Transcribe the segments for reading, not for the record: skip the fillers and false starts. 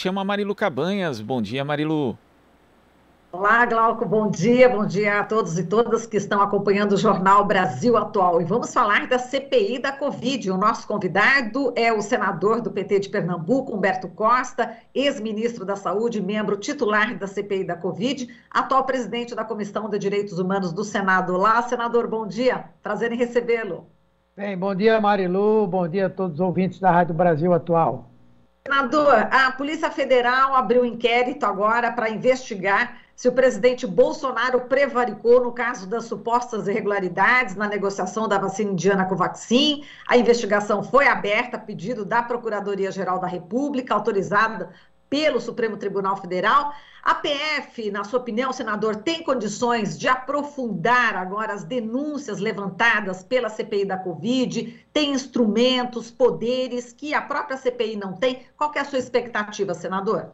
chama Marilu Cabanhas. Bom dia, Marilu. Olá, Glauco, bom dia a todos e todas que estão acompanhando o Jornal Brasil Atual. E vamos falar da CPI da Covid. O nosso convidado é o senador do PT de Pernambuco, Humberto Costa, ex-ministro da Saúde, membro titular da CPI da Covid, atual presidente da Comissão de Direitos Humanos do Senado. Olá, senador, bom dia. Prazer em recebê-lo. Bem, bom dia, Marilu, bom dia a todos os ouvintes da Rádio Brasil Atual. Senador, a Polícia Federal abriu um inquérito agora para investigar se o presidente Bolsonaro prevaricou no caso das supostas irregularidades na negociação da vacina indiana Covaxin. A investigação foi aberta a pedido da Procuradoria-Geral da República, autorizada pelo Supremo Tribunal Federal. A PF, na sua opinião, senador, tem condições de aprofundar agora as denúncias levantadas pela CPI da Covid? Tem instrumentos, poderes que a própria CPI não tem? Qual que é a sua expectativa, senador?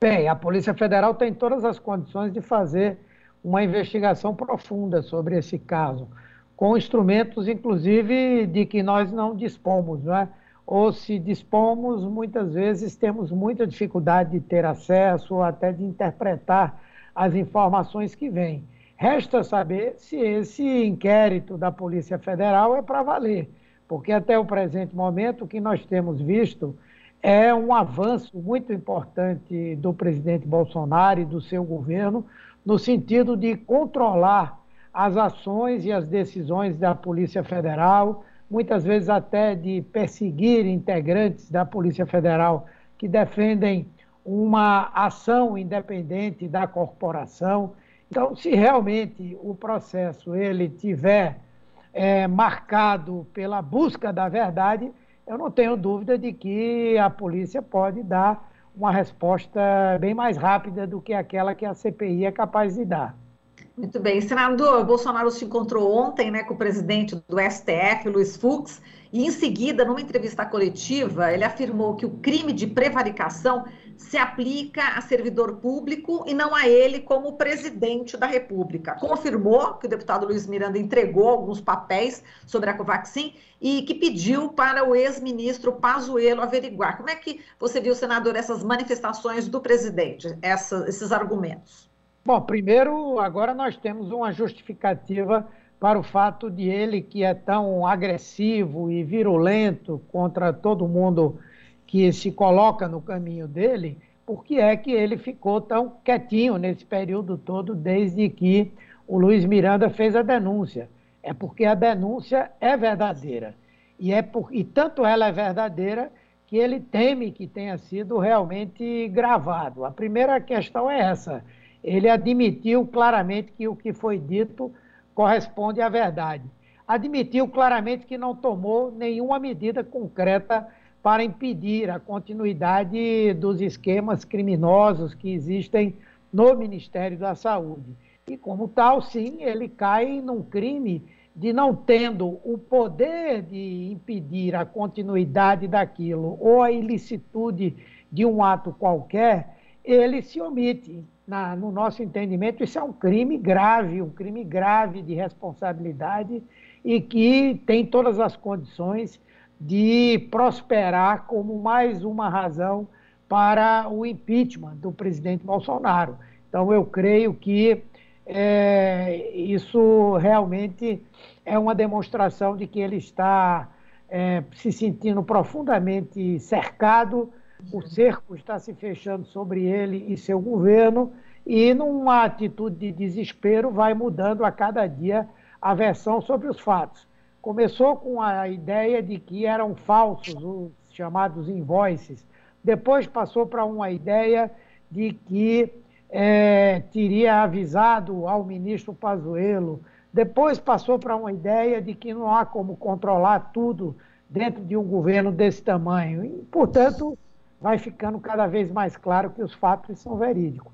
Bem, a Polícia Federal tem todas as condições de fazer uma investigação profunda sobre esse caso, com instrumentos, inclusive, de que nós não dispomos, não é? Ou se dispomos, muitas vezes temos muita dificuldade de ter acesso ou até de interpretar as informações que vêm. Resta saber se esse inquérito da Polícia Federal é para valer, porque até o presente momento o que nós temos visto é um avanço muito importante do presidente Bolsonaro e do seu governo no sentido de controlar as ações e as decisões da Polícia Federal, muitas vezes até de perseguir integrantes da Polícia Federal que defendem uma ação independente da corporação. Então, se realmente o processo ele tiver marcado pela busca da verdade, eu não tenho dúvida de que a polícia pode dar uma resposta bem mais rápida do que aquela que a CPI é capaz de dar. Muito bem. Senador, Bolsonaro se encontrou ontem, né, com o presidente do STF, Luiz Fux, e em seguida, numa entrevista coletiva, ele afirmou que o crime de prevaricação se aplica a servidor público e não a ele como presidente da República. Confirmou que o deputado Luiz Miranda entregou alguns papéis sobre a Covaxin e que pediu para o ex-ministro Pazuello averiguar. Como é que você viu, senador, essas manifestações do presidente, esses argumentos? Bom, primeiro, agora nós temos uma justificativa para o fato de ele, que é tão agressivo e virulento contra todo mundo que se coloca no caminho dele, por que é que ele ficou tão quietinho nesse período todo, desde que o Luiz Miranda fez a denúncia? É porque a denúncia é verdadeira. E tanto ela é verdadeira que ele teme que tenha sido realmente gravado. A primeira questão é essa. Ele admitiu claramente que o que foi dito corresponde à verdade. Admitiu claramente que não tomou nenhuma medida concreta para impedir a continuidade dos esquemas criminosos que existem no Ministério da Saúde. E, como tal, sim, ele cai num crime de não tendo o poder de impedir a continuidade daquilo ou a ilicitude de um ato qualquer, ele se omite. No nosso entendimento, isso é um crime grave de responsabilidade e que tem todas as condições de prosperar como mais uma razão para o impeachment do presidente Bolsonaro. Então, eu creio que isso realmente é uma demonstração de que ele está se sentindo profundamente cercado. O cerco está se fechando sobre ele e seu governo e, numa atitude de desespero, vai mudando a cada dia a versão sobre os fatos. Começou com a ideia de que eram falsos os chamados invoices, depois passou para uma ideia de que teria avisado ao ministro Pazuello, depois passou para uma ideia de que não há como controlar tudo dentro de um governo desse tamanho. E, portanto, vai ficando cada vez mais claro que os fatos são verídicos.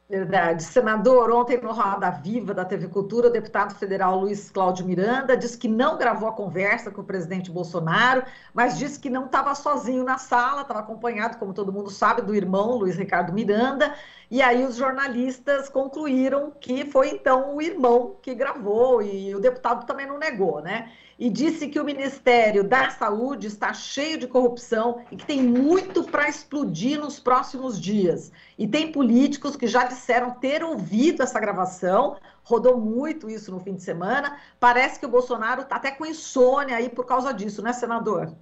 Verdade. Senador, ontem no Roda Viva da TV Cultura, o deputado federal Luiz Cláudio Miranda disse que não gravou a conversa com o presidente Bolsonaro, mas disse que não estava sozinho na sala, estava acompanhado, como todo mundo sabe, do irmão Luiz Ricardo Miranda, e aí os jornalistas concluíram que foi então o irmão que gravou, e o deputado também não negou, né? e disse que o Ministério da Saúde está cheio de corrupção e que tem muito para explodir nos próximos dias. E tem políticos que já disseram ter ouvido essa gravação, rodou muito isso no fim de semana. Parece que o Bolsonaro está até com insônia aí por causa disso, né, senador?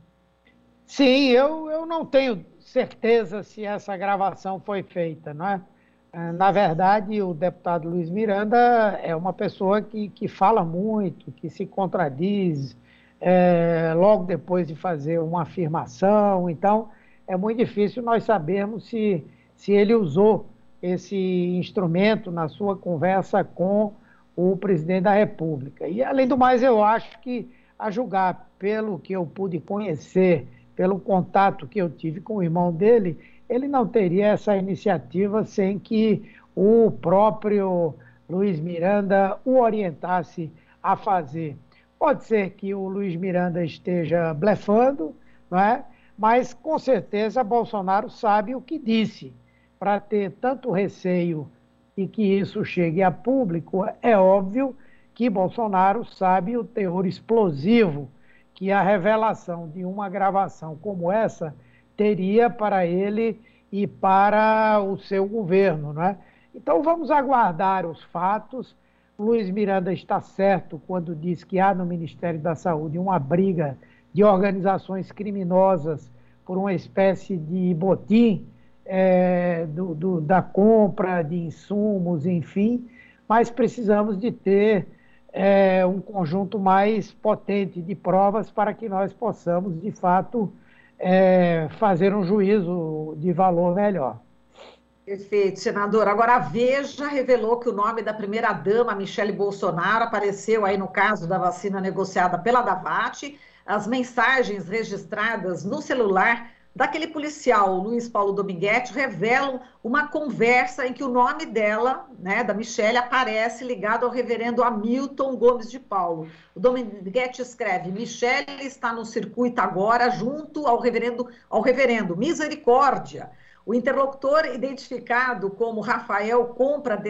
Sim, eu não tenho certeza se essa gravação foi feita, não é? Na verdade, o deputado Luiz Miranda é uma pessoa que fala muito, que se contradiz logo depois de fazer uma afirmação. Então, é muito difícil nós sabermos se ele usou esse instrumento na sua conversa com o presidente da República. E, além do mais, eu acho que, a julgar pelo que eu pude conhecer, pelo contato que eu tive com o irmão dele, ele não teria essa iniciativa sem que o próprio Luiz Miranda o orientasse a fazer. Pode ser que o Luiz Miranda esteja blefando, não é? Mas, com certeza, Bolsonaro sabe o que disse. Para ter tanto receio e que isso chegue a público, é óbvio que Bolsonaro sabe o teor explosivo que a revelação de uma gravação como essa teria para ele e para o seu governo, não é? Então vamos aguardar os fatos. Luiz Miranda está certo quando diz que há no Ministério da Saúde uma briga de organizações criminosas por uma espécie de botim da compra de insumos, enfim, mas precisamos de ter um conjunto mais potente de provas para que nós possamos, de fato, fazer um juízo de valor melhor. Perfeito, senador. Agora, a Veja revelou que o nome da primeira-dama, Michele Bolsonaro, apareceu aí no caso da vacina negociada pela Davat. As mensagens registradas no celular daquele policial, Luiz Paulo Dominguete, revelam uma conversa em que o nome dela, né, da Michele, aparece ligado ao reverendo Hamilton Gomes de Paulo. O Dominguete escreve: Michele está no circuito agora junto ao reverendo Misericórdia. O interlocutor, identificado como Rafael Compra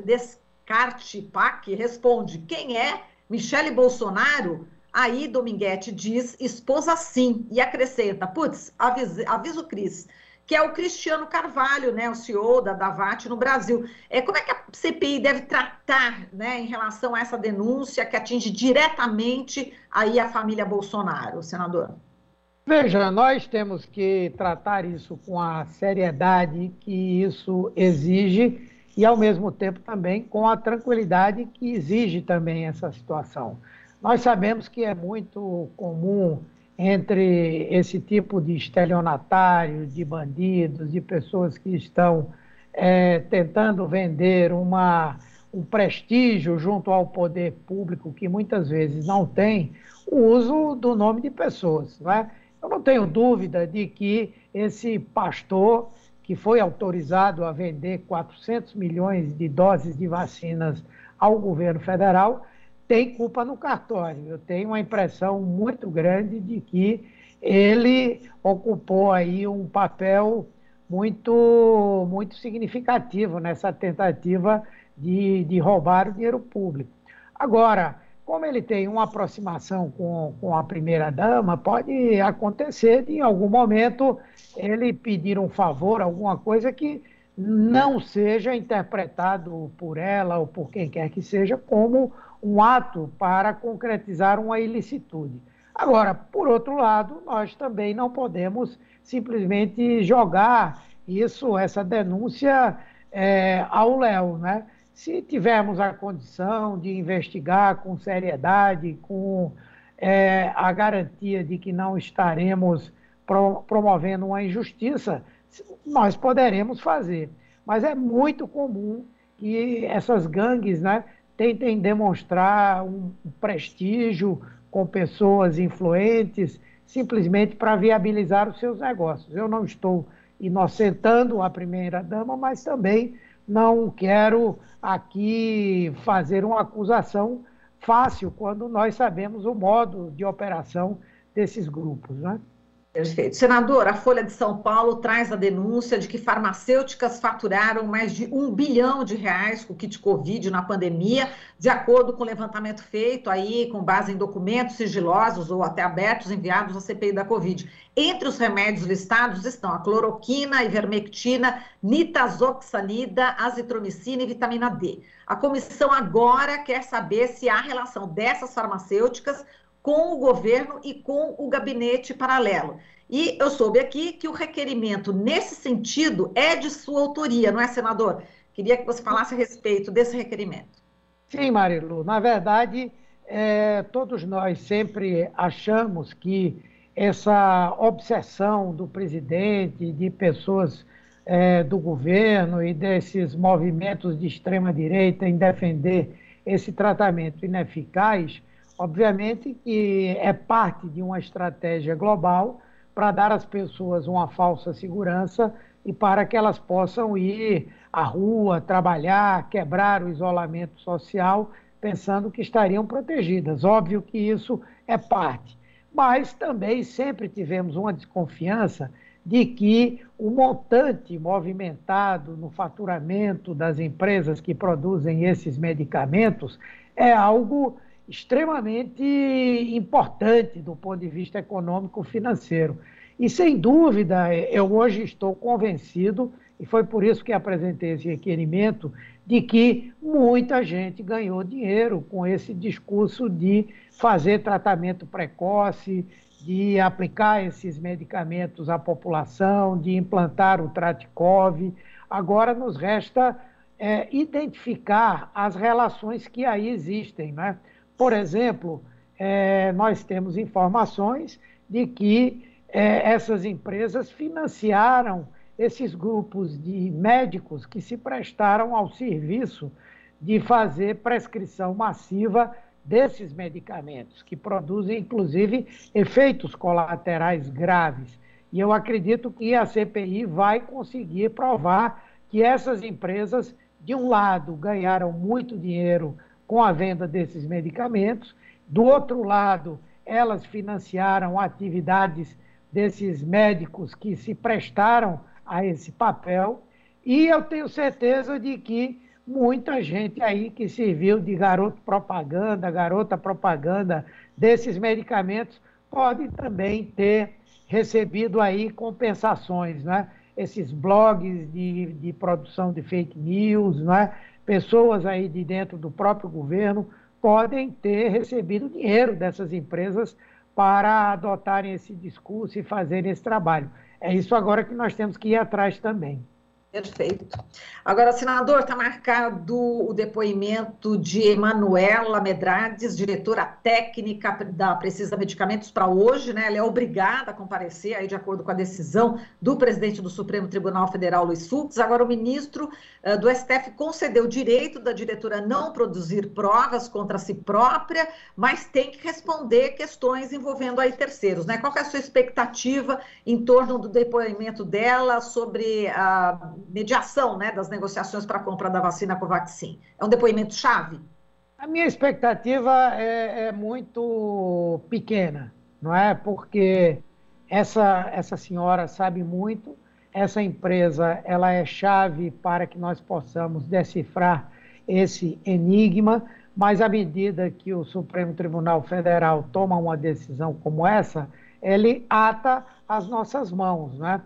Descarte Pac, responde: quem é Michele Bolsonaro? Aí Dominguete diz: esposa sim, e acrescenta: putz, avisa o Cris, que é o Cristiano Carvalho, né, o CEO da Davat no Brasil. Como é que a CPI deve tratar, né, em relação a essa denúncia que atinge diretamente aí a família Bolsonaro, senador? Veja, nós temos que tratar isso com a seriedade que isso exige e, ao mesmo tempo, também com a tranquilidade que exige também essa situação. Nós sabemos que é muito comum entre esse tipo de estelionatários, de bandidos, de pessoas que estão tentando vender um prestígio junto ao poder público que muitas vezes não tem, o uso do nome de pessoas, não é? Eu não tenho dúvida de que esse pastor, que foi autorizado a vender 400 milhões de doses de vacinas ao governo federal, tem culpa no cartório. Eu tenho uma impressão muito grande de que ele ocupou aí um papel muito, muito significativo nessa tentativa de roubar o dinheiro público. Agora, como ele tem uma aproximação com a primeira-dama, pode acontecer de, em algum momento, ele pedir um favor, alguma coisa que não seja interpretado por ela ou por quem quer que seja como um ato para concretizar uma ilicitude. Agora, por outro lado, nós também não podemos simplesmente jogar essa denúncia ao léu, né? Se tivermos a condição de investigar com seriedade, com a garantia de que não estaremos promovendo uma injustiça, nós poderemos fazer. Mas é muito comum que essas gangues, né, tentem demonstrar um prestígio com pessoas influentes, simplesmente para viabilizar os seus negócios. Eu não estou inocentando a primeira-dama, mas também não quero aqui fazer uma acusação fácil, quando nós sabemos o modo de operação desses grupos, né? Perfeito. Senador, a Folha de São Paulo traz a denúncia de que farmacêuticas faturaram mais de R$ 1 bilhão com o kit Covid na pandemia, de acordo com o levantamento feito aí com base em documentos sigilosos ou até abertos enviados à CPI da Covid. Entre os remédios listados estão a cloroquina, ivermectina, nitazoxanida, azitromicina e vitamina D. A comissão agora quer saber se há relação dessas farmacêuticas com o governo e com o gabinete paralelo. E eu soube aqui que o requerimento, nesse sentido, é de sua autoria, não é, senador? Queria que você falasse a respeito desse requerimento. Sim, Marilu. Na verdade, todos nós sempre achamos que essa obsessão do presidente, de pessoas do governo e desses movimentos de extrema-direita em defender esse tratamento ineficaz, obviamente que é parte de uma estratégia global para dar às pessoas uma falsa segurança e para que elas possam ir à rua, trabalhar, quebrar o isolamento social, pensando que estariam protegidas. Óbvio que isso é parte. Mas também sempre tivemos uma desconfiança de que o montante movimentado no faturamento das empresas que produzem esses medicamentos é algo extremamente importante do ponto de vista econômico-financeiro. E, sem dúvida, eu hoje estou convencido, e foi por isso que apresentei esse requerimento, de que muita gente ganhou dinheiro com esse discurso de fazer tratamento precoce, de aplicar esses medicamentos à população, de implantar o Tratikov. Agora nos resta identificar as relações que aí existem, né? Por exemplo, nós temos informações de que essas empresas financiaram esses grupos de médicos que se prestaram ao serviço de fazer prescrição massiva desses medicamentos, que produzem, inclusive, efeitos colaterais graves. E eu acredito que a CPI vai conseguir provar que essas empresas, de um lado, ganharam muito dinheiro com a venda desses medicamentos, do outro lado, elas financiaram atividades desses médicos que se prestaram a esse papel, e eu tenho certeza de que muita gente aí que serviu de garota propaganda desses medicamentos, pode também ter recebido aí compensações, né? Esses blogs de produção de fake news, né? Pessoas aí de dentro do próprio governo podem ter recebido dinheiro dessas empresas para adotarem esse discurso e fazerem esse trabalho. É isso agora que nós temos que ir atrás também. Perfeito. Agora, senador, está marcado o depoimento de Emanuela Medrades, diretora técnica da Precisa Medicamentos, para hoje, né? Ela é obrigada a comparecer, aí, de acordo com a decisão do presidente do Supremo Tribunal Federal, Luiz Fux. Agora, o ministro do STF concedeu o direito da diretora não produzir provas contra si própria, mas tem que responder questões envolvendo aí terceiros, né? Qual que é a sua expectativa em torno do depoimento dela sobre a mediação, né, das negociações para a compra da vacina Covaxin? É um depoimento-chave? A minha expectativa é muito pequena, não é? Porque essa senhora sabe muito, essa empresa ela é chave para que nós possamos decifrar esse enigma, mas à medida que o Supremo Tribunal Federal toma uma decisão como essa, ele ata as nossas mãos, né?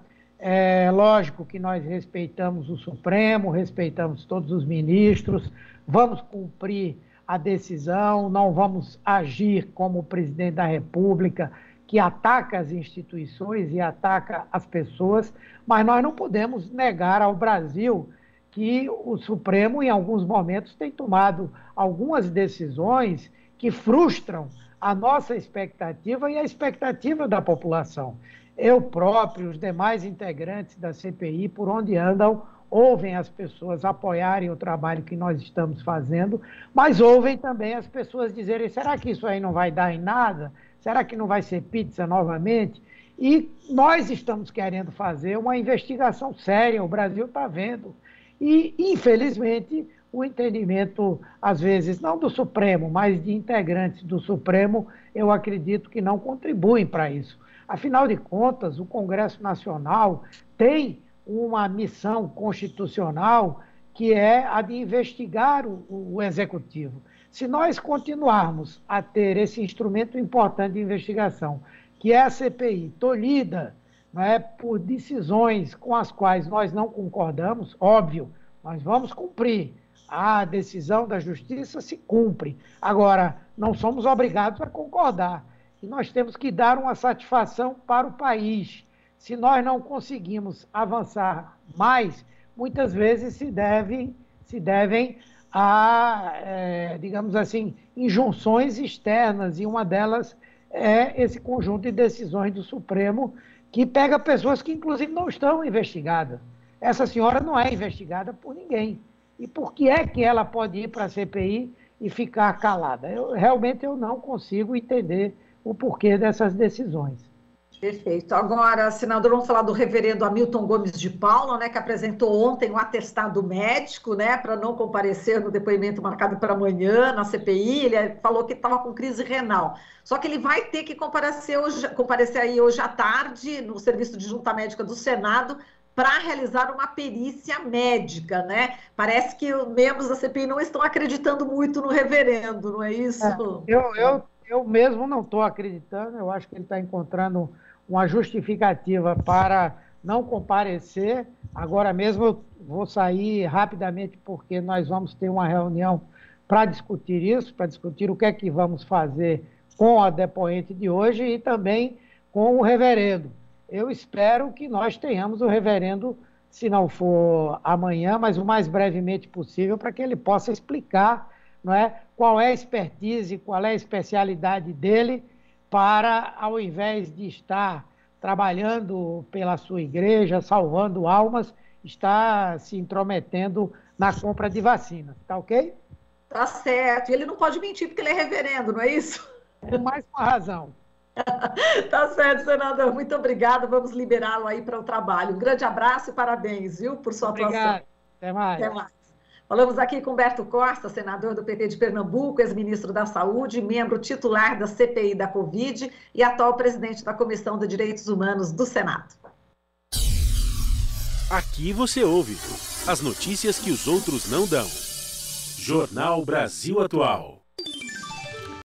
É lógico que nós respeitamos o Supremo, respeitamos todos os ministros, vamos cumprir a decisão, não vamos agir como o presidente da República, que ataca as instituições e ataca as pessoas, mas nós não podemos negar ao Brasil que o Supremo, em alguns momentos, tem tomado algumas decisões que frustram a nossa expectativa e a expectativa da população. Eu próprio, os demais integrantes da CPI, por onde andam, ouvem as pessoas apoiarem o trabalho que nós estamos fazendo, mas ouvem também as pessoas dizerem, será que isso aí não vai dar em nada? Será que não vai ser pizza novamente? E nós estamos querendo fazer uma investigação séria, o Brasil está vendo. E, infelizmente, o entendimento, às vezes, não do Supremo, mas de integrantes do Supremo, eu acredito que não contribuem para isso. Afinal de contas, o Congresso Nacional tem uma missão constitucional que é a de investigar o Executivo. Se nós continuarmos a ter esse instrumento importante de investigação, que é a CPI, tolhida, não é, por decisões com as quais nós não concordamos, óbvio, nós vamos cumprir. A decisão da Justiça se cumpre. Agora, não somos obrigados a concordar. E nós temos que dar uma satisfação para o país. Se nós não conseguimos avançar mais, muitas vezes se devem a, digamos assim, injunções externas, e uma delas é esse conjunto de decisões do Supremo que pega pessoas que, inclusive, não estão investigadas. Essa senhora não é investigada por ninguém. E por que é que ela pode ir para a CPI e ficar calada? Realmente eu não consigo entender o porquê dessas decisões. Perfeito. Agora, senador, vamos falar do reverendo Hamilton Gomes de Paula, né, que apresentou ontem um atestado médico, né, para não comparecer no depoimento marcado para amanhã na CPI. Ele falou que estava com crise renal. Só que ele vai ter que comparecer aí hoje à tarde no Serviço de Junta Médica do Senado para realizar uma perícia médica, né? Parece que os membros da CPI não estão acreditando muito no reverendo, não é isso? Eu mesmo não estou acreditando. Eu acho que ele está encontrando uma justificativa para não comparecer. Agora mesmo eu vou sair rapidamente porque nós vamos ter uma reunião para discutir isso, para discutir o que é que vamos fazer com a depoente de hoje e também com o reverendo. Eu espero que nós tenhamos o reverendo, se não for amanhã, mas o mais brevemente possível, para que ele possa explicar, não é, qual é a expertise, qual é a especialidade dele, para, ao invés de estar trabalhando pela sua igreja, salvando almas, estar se intrometendo na compra de vacinas. Tá ok? Tá certo. E ele não pode mentir porque ele é reverendo, não é isso? É mais uma razão. Tá certo, senador. Muito obrigada. Vamos liberá-lo aí para o trabalho. Um grande abraço e parabéns, viu, por sua atuação. Obrigado. Até mais. Até mais. Falamos aqui com Humberto Costa, senador do PT de Pernambuco, ex-ministro da Saúde, membro titular da CPI da Covid e atual presidente da Comissão de Direitos Humanos do Senado. Aqui você ouve as notícias que os outros não dão. Jornal Brasil Atual.